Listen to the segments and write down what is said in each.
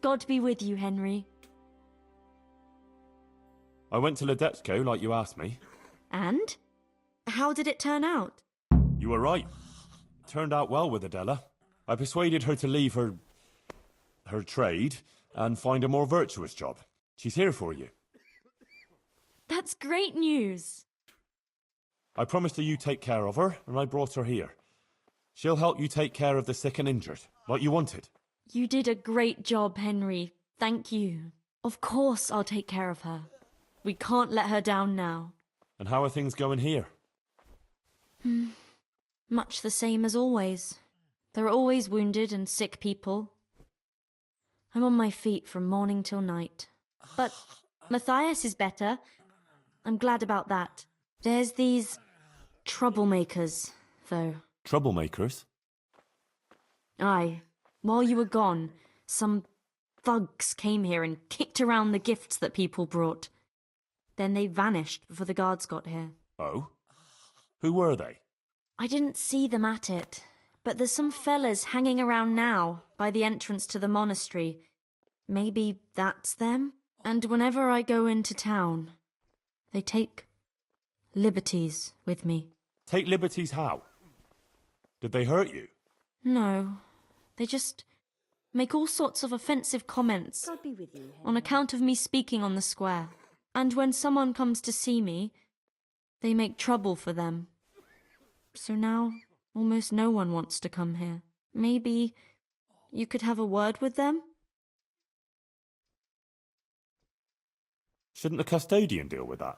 God be with you, Henry. I went to Ledetsko like you asked me. And? How did it turn out? You were right. Turned out well with Adela. I persuaded her to leave her trade and find a more virtuous job. She's here for you. That's great news. I promised her you take care of her, and I brought her here. She'll help you take care of the sick and injured, like you wanted. You did a great job, Henry. Thank you. Of course I'll take care of her. We can't let her down now. And how are things going here? Much the same as always. There are always wounded and sick people. I'm on my feet from morning till night. But Matthias is better. I'm glad about that. There's these troublemakers, though. Troublemakers? Aye. While you were gone, some thugs came here and kicked around the gifts that people brought. Then they vanished before the guards got here. Oh? Who were they? I didn't see them at it, but there's some fellas hanging around now by the entrance to the monastery. Maybe that's them? And whenever I go into town, they take liberties with me. Take liberties how? Did they hurt you? No, they just make all sorts of offensive comments God be with you, Henry. on account of me speaking on the square. And when someone comes to see me, they make trouble for them. So now, almost no one wants to come here. Maybe you could have a word with them? Shouldn't the custodian deal with that?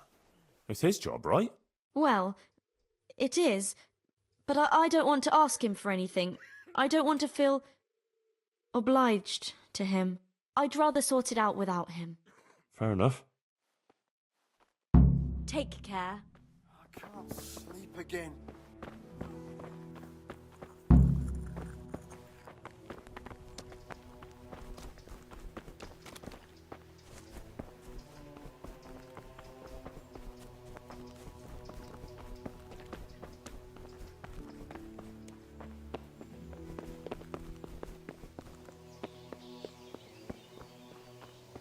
It's his job, right? Well, it is, but I don't want to ask him for anything. I don't want to feel obliged to him. I'd rather sort it out without him. Fair enough. Take care. I can't sleep again.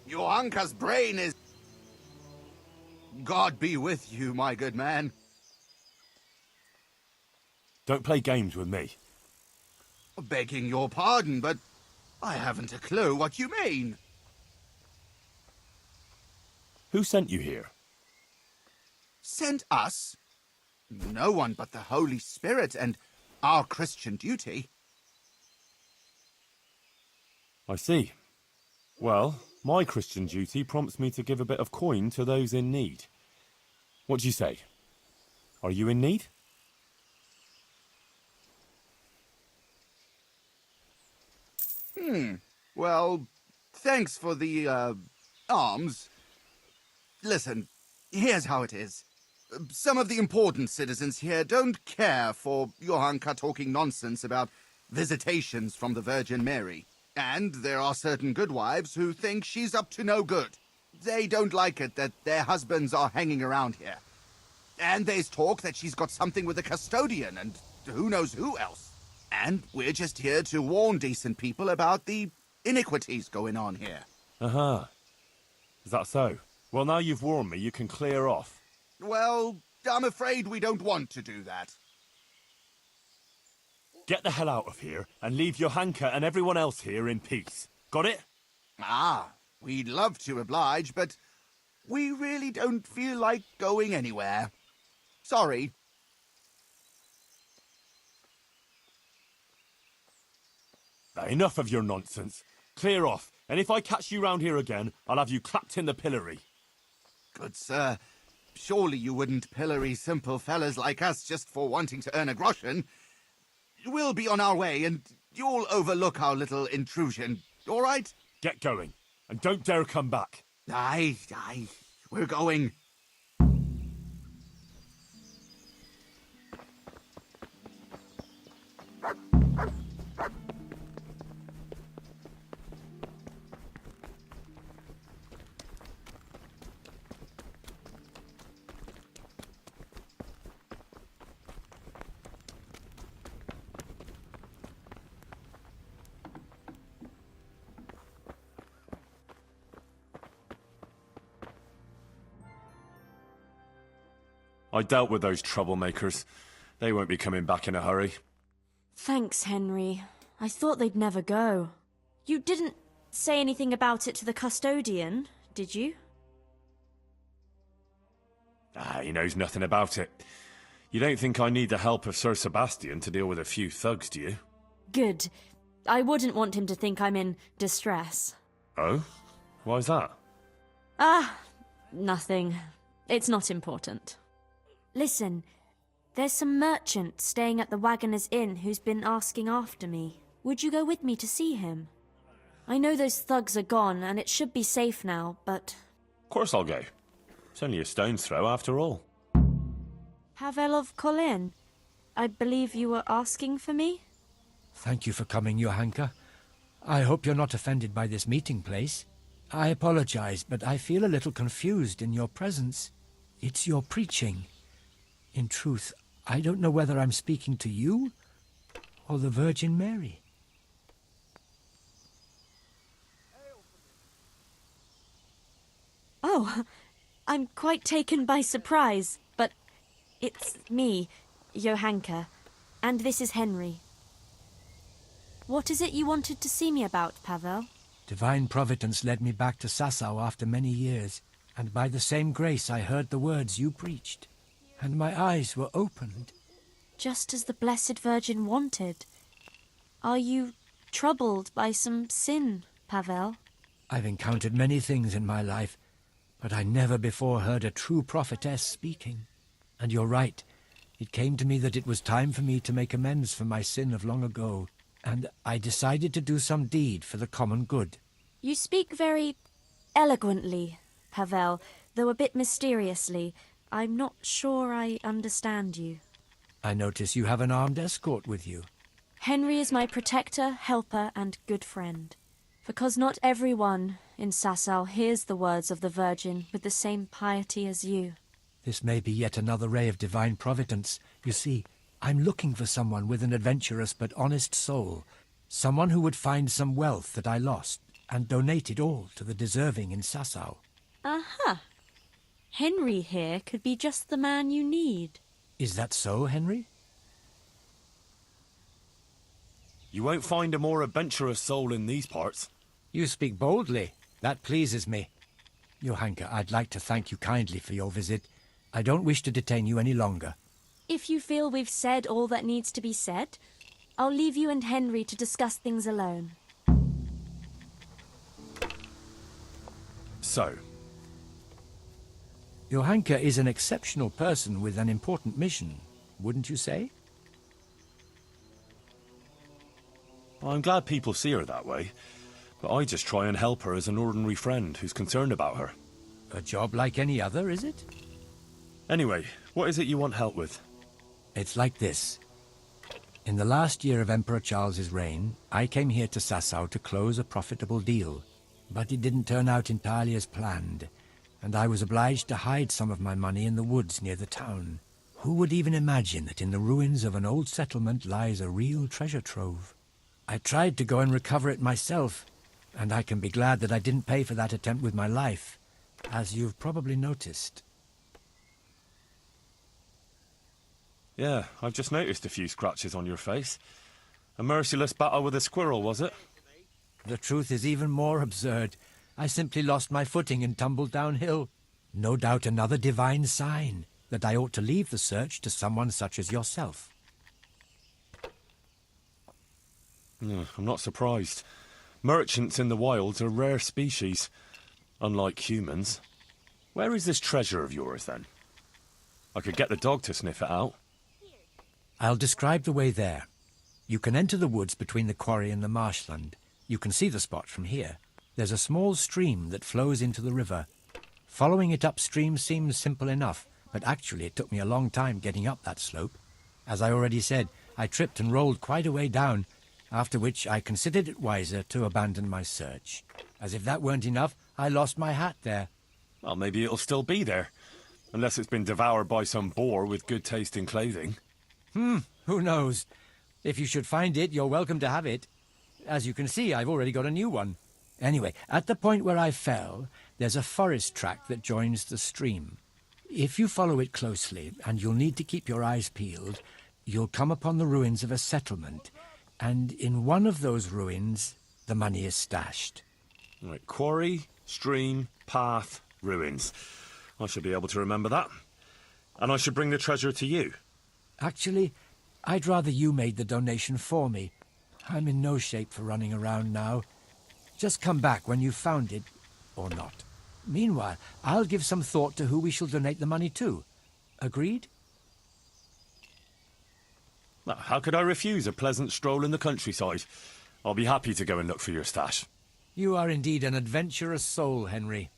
Johanka's brain is... God be with you, my good man. Don't play games with me. Begging your pardon, but I haven't a clue what you mean. Who sent you here? Sent us? No one but the Holy Spirit and our Christian duty. I see. Well, my Christian duty prompts me to give a bit of coin to those in need. What do you say? Are you in need? Well, thanks for the, alms. Listen, here's how it is. Some of the important citizens here don't care for Johanka talking nonsense about visitations from the Virgin Mary. And there are certain good wives who think she's up to no good. They don't like it that their husbands are hanging around here. And there's talk that she's got something with a custodian and who knows who else. And we're just here to warn decent people about the iniquities going on here. Uh-huh. Is that so? Well, now you've warned me, you can clear off. Well, I'm afraid we don't want to do that. Get the hell out of here and leave Johanka and everyone else here in peace. Got it? Ah, we'd love to oblige, but we really don't feel like going anywhere. Sorry. Enough of your nonsense. Clear off, and if I catch you round here again, I'll have you clapped in the pillory. Good sir, surely you wouldn't pillory simple fellas like us just for wanting to earn a groschen. We'll be on our way, and you'll overlook our little intrusion, all right? Get going, and don't dare come back. Aye, we're going. I dealt with those troublemakers. They won't be coming back in a hurry. Thanks, Henry. I thought they'd never go. You didn't say anything about it to the custodian, did you? He knows nothing about it. You don't think I need the help of Sir Sebastian to deal with a few thugs, do you? Good. I wouldn't want him to think I'm in distress. Oh? Why's that? Nothing. It's not important. Listen, there's some merchant staying at the Wagoner's Inn who's been asking after me. Would you go with me to see him? I know those thugs are gone, and it should be safe now, but... Of course I'll go. It's only a stone's throw after all. Pavel of Colin, I believe you were asking for me? Thank you for coming, Johanka. I hope you're not offended by this meeting place. I apologize, but I feel a little confused in your presence. It's your preaching. In truth, I don't know whether I'm speaking to you or the Virgin Mary. Oh, I'm quite taken by surprise, but it's me, Johanka, and this is Henry. What is it you wanted to see me about, Pavel? Divine Providence led me back to Sasau after many years, and by the same grace I heard the words you preached, and my eyes were opened. Just as the Blessed Virgin wanted. Are you troubled by some sin, Pavel? I've encountered many things in my life, but I never before heard a true prophetess speaking. And you're right, it came to me that it was time for me to make amends for my sin of long ago, and I decided to do some deed for the common good. You speak very eloquently, Pavel, though a bit mysteriously. I'm not sure I understand you. I notice you have an armed escort with you. Henry is my protector, helper, and good friend. Because not everyone in Sasau hears the words of the Virgin with the same piety as you. This may be yet another ray of divine providence. You see, I'm looking for someone with an adventurous but honest soul. Someone who would find some wealth that I lost and donate it all to the deserving in Sasau. Aha! Henry here could be just the man you need. Is that so, Henry? You won't find a more adventurous soul in these parts. You speak boldly. That pleases me. Johanka, I'd like to thank you kindly for your visit. I don't wish to detain you any longer. If you feel we've said all that needs to be said, I'll leave you and Henry to discuss things alone. So, Johanka is an exceptional person with an important mission, wouldn't you say? I'm glad people see her that way, but I just try and help her as an ordinary friend who's concerned about her. A job like any other, is it? Anyway, what is it you want help with? It's like this. In the last year of Emperor Charles's reign, I came here to Sasau to close a profitable deal, but it didn't turn out entirely as planned, and I was obliged to hide some of my money in the woods near the town. Who would even imagine that in the ruins of an old settlement lies a real treasure trove? I tried to go and recover it myself, and I can be glad that I didn't pay for that attempt with my life, as you've probably noticed. Yeah, I've just noticed a few scratches on your face. A merciless battle with a squirrel, was it? The truth is even more absurd. I simply lost my footing and tumbled downhill. No doubt another divine sign that I ought to leave the search to someone such as yourself. I'm not surprised. Merchants in the wilds are rare species, unlike humans. Where is this treasure of yours, then? I could get the dog to sniff it out. I'll describe the way there. You can enter the woods between the quarry and the marshland. You can see the spot from here. There's a small stream that flows into the river. Following it upstream seems simple enough, but actually it took me a long time getting up that slope. As I already said, I tripped and rolled quite a way down, after which I considered it wiser to abandon my search. As if that weren't enough, I lost my hat there. Well, maybe it'll still be there. Unless it's been devoured by some boar with good taste in clothing. Who knows? If you should find it, you're welcome to have it. As you can see, I've already got a new one. Anyway, at the point where I fell, there's a forest track that joins the stream. If you follow it closely, and you'll need to keep your eyes peeled, you'll come upon the ruins of a settlement, and in one of those ruins, the money is stashed. Right, quarry, stream, path, ruins. I should be able to remember that. And I should bring the treasure to you. Actually, I'd rather you made the donation for me. I'm in no shape for running around now. Just come back when you've found it, or not. Meanwhile, I'll give some thought to who we shall donate the money to. Agreed? Well, how could I refuse a pleasant stroll in the countryside? I'll be happy to go and look for your stash. You are indeed an adventurous soul, Henry.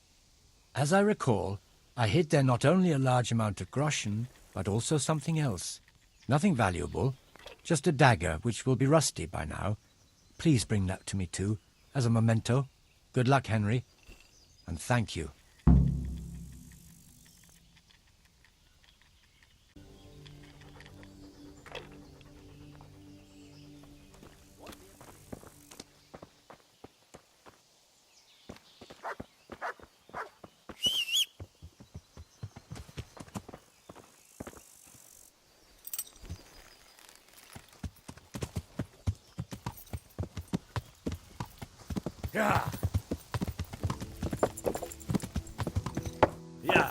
As I recall, I hid there not only a large amount of groschen, but also something else. Nothing valuable, just a dagger which will be rusty by now. Please bring that to me too, as a memento. Good luck, Henry, and thank you. Yeah. Yeah.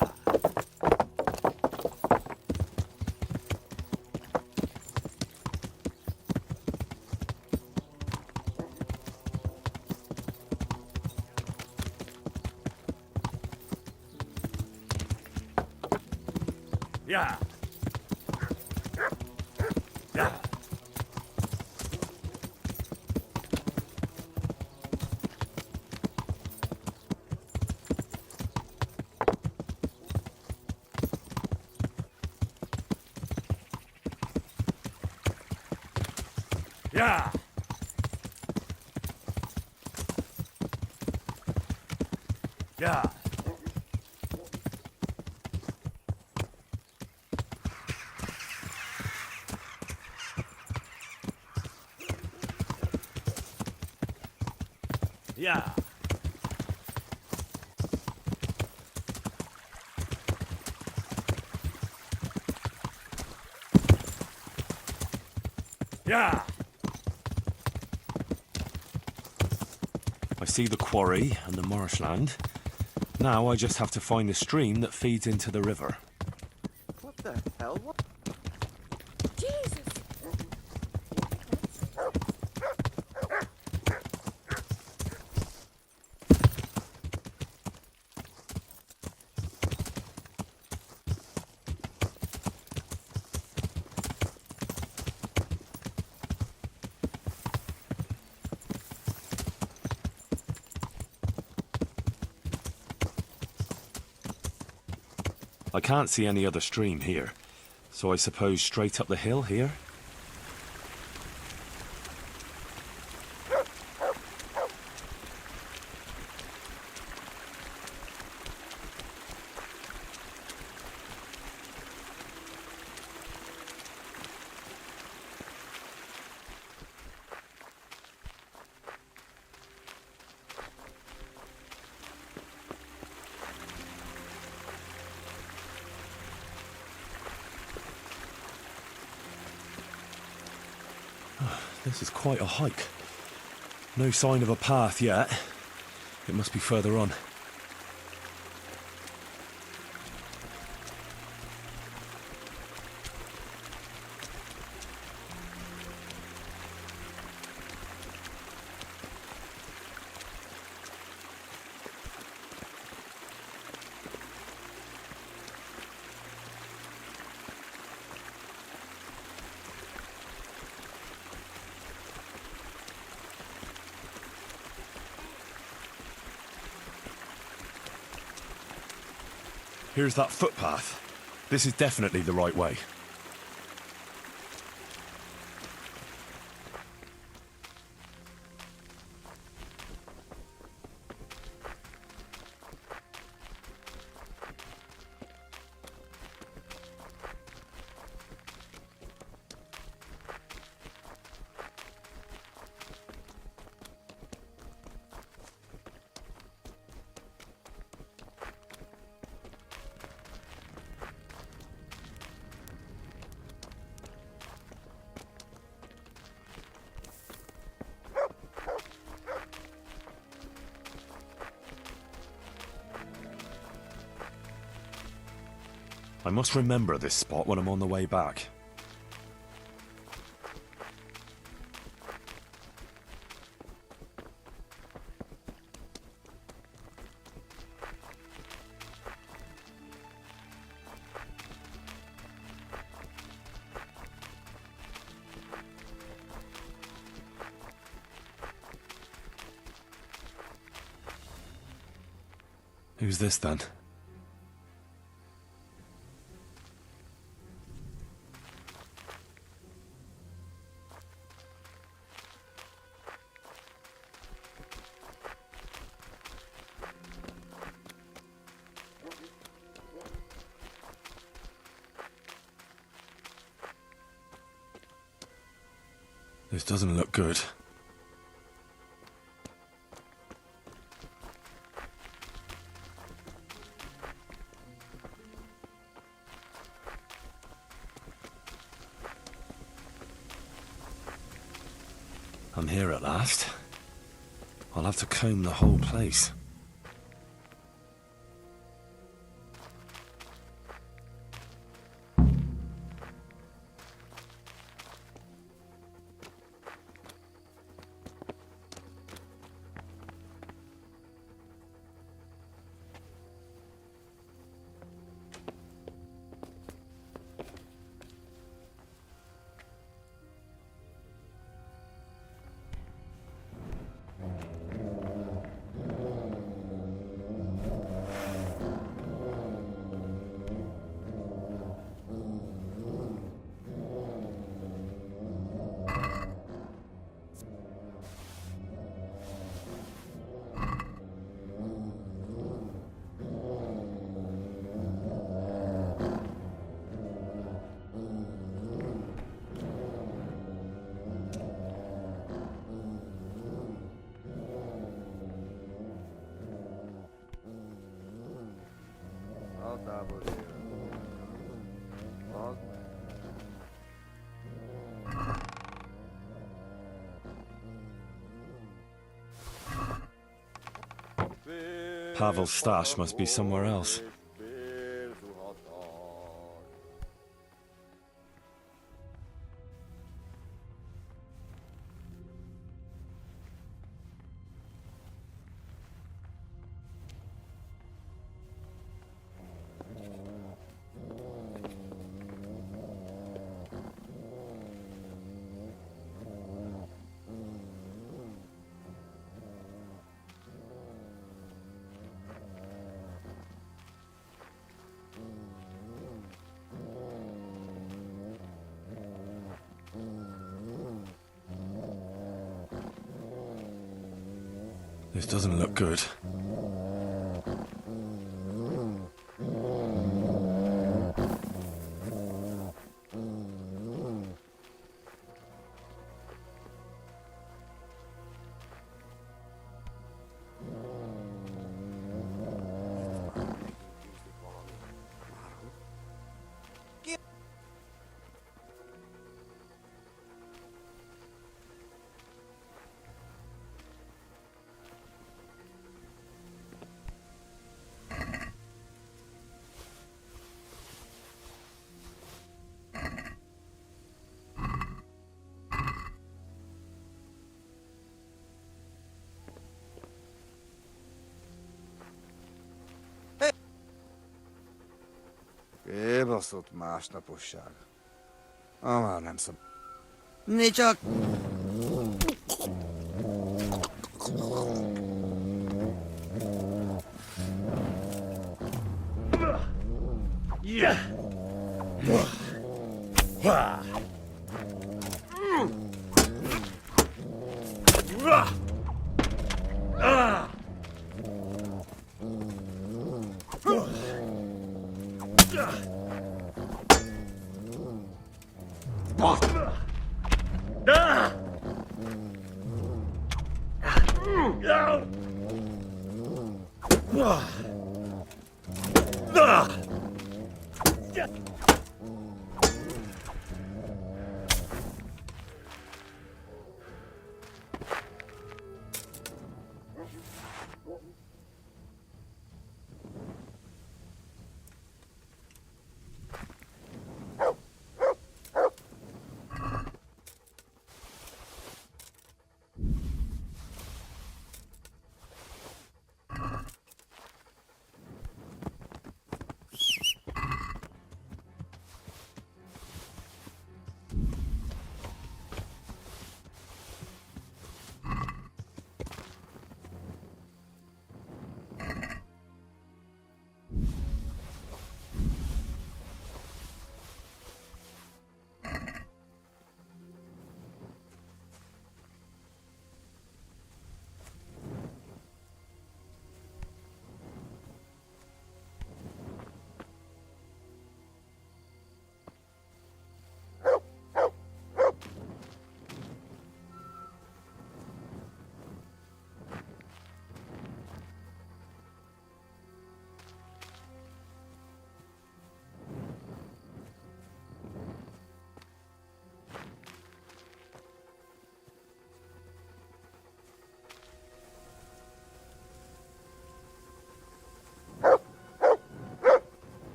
Yeah. Yeah. Yeah. Yeah. Yeah. Yeah. I see the quarry and the marshland. Now I just have to find the stream that feeds into the river. What the hell? What? Jesus! I can't see any other stream here, so I suppose straight up the hill here? This is quite a hike. No sign of a path yet. It must be further on. Here's that footpath. This is definitely the right way. I must remember this spot when I'm on the way back. Who's this then? This doesn't look good. I'm here at last. I'll have to comb the whole place. Pavel's stash must be somewhere else. This doesn't look good. Kibaszott másnaposság. Már nem szab... Mi csak...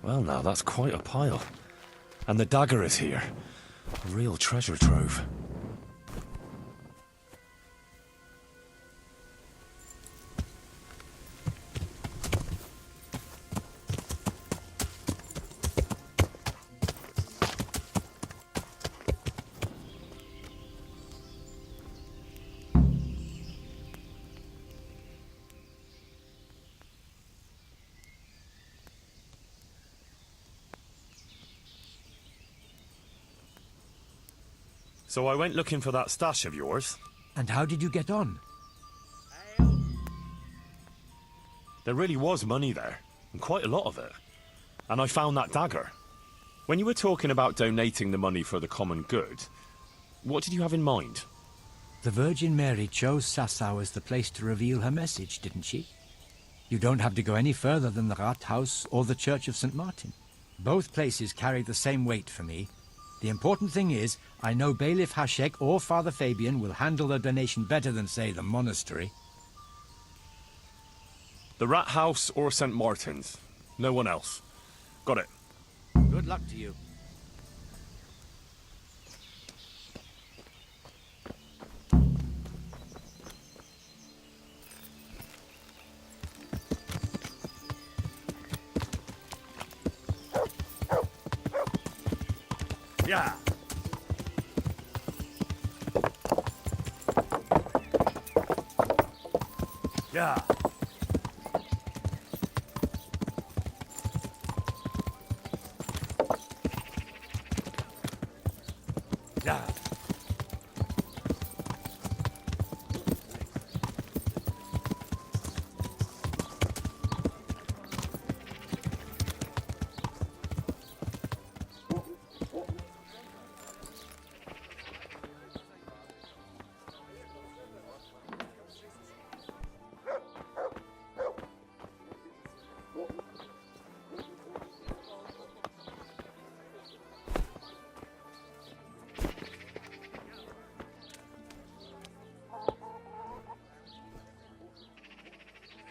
Well, now, that's quite a pile. And the dagger is here. A real treasure trove. So I went looking for that stash of yours. And how did you get on? There really was money there, and quite a lot of it. And I found that dagger. When you were talking about donating the money for the common good, what did you have in mind? The Virgin Mary chose Sasau as the place to reveal her message, didn't she? You don't have to go any further than the Rathaus or the Church of St. Martin. Both places carry the same weight for me. The important thing is, I know Bailiff Hashek or Father Fabian will handle the donation better than, say, the monastery. The Rat House or St. Martin's. No one else. Got it. Good luck to you. Yeah. Yeah. Yeah.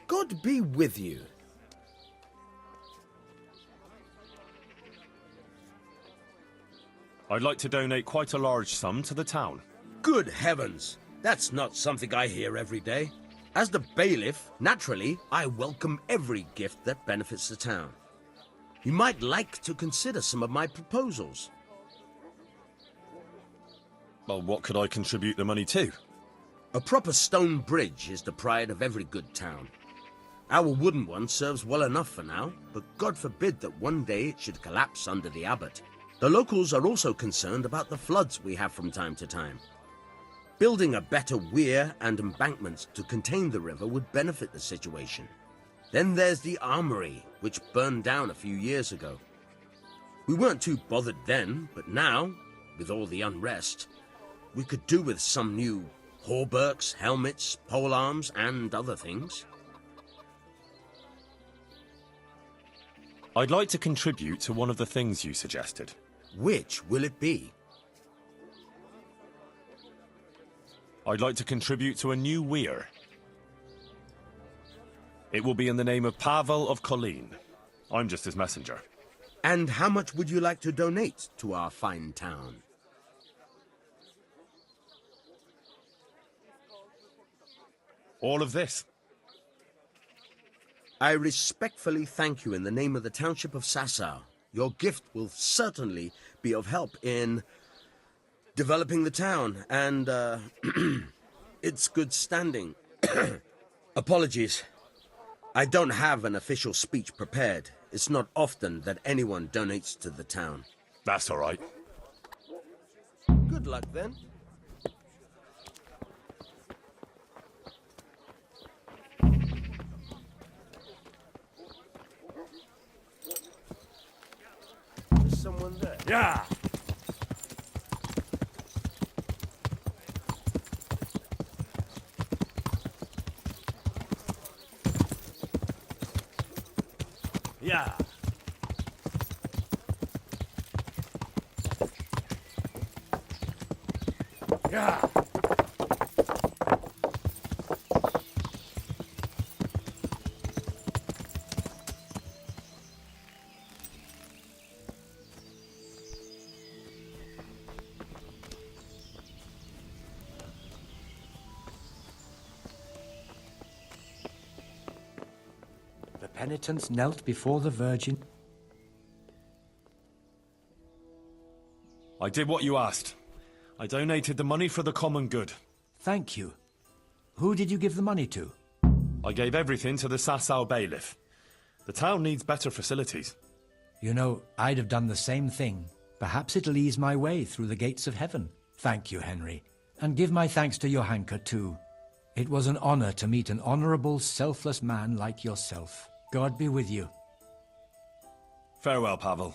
God be with you. I'd like to donate quite a large sum to the town. Good heavens! That's not something I hear every day. As the bailiff, naturally, I welcome every gift that benefits the town. You might like to consider some of my proposals. Well, what could I contribute the money to? A proper stone bridge is the pride of every good town. Our wooden one serves well enough for now, but God forbid that one day it should collapse under the abbot. The locals are also concerned about the floods we have from time to time. Building a better weir and embankments to contain the river would benefit the situation. Then there's the armory, which burned down a few years ago. We weren't too bothered then, but now, with all the unrest, we could do with some new hauberks, helmets, polearms, and other things. I'd like to contribute to one of the things you suggested. Which will it be? I'd like to contribute to a new weir. It will be in the name of Pavel of Colleen. I'm just his messenger. And how much would you like to donate to our fine town? All of this. I respectfully thank you in the name of the township of Sasau. Your gift will certainly be of help in developing the town and its good standing. Apologies. I don't have an official speech prepared. It's not often that anyone donates to the town. That's all right. Good luck then. There's someone there. Yeah! Yeah! Yeah! penitents knelt before the Virgin. I did what you asked. I donated the money for the common good. Thank you. Who did you give the money to? I gave everything to the Sasau bailiff. The town needs better facilities. You know, I'd have done the same thing. Perhaps it'll ease my way through the gates of heaven. Thank you, Henry. And give my thanks to Johanka, too. It was an honor to meet an honorable, selfless man like yourself. God be with you. Farewell, Pavel.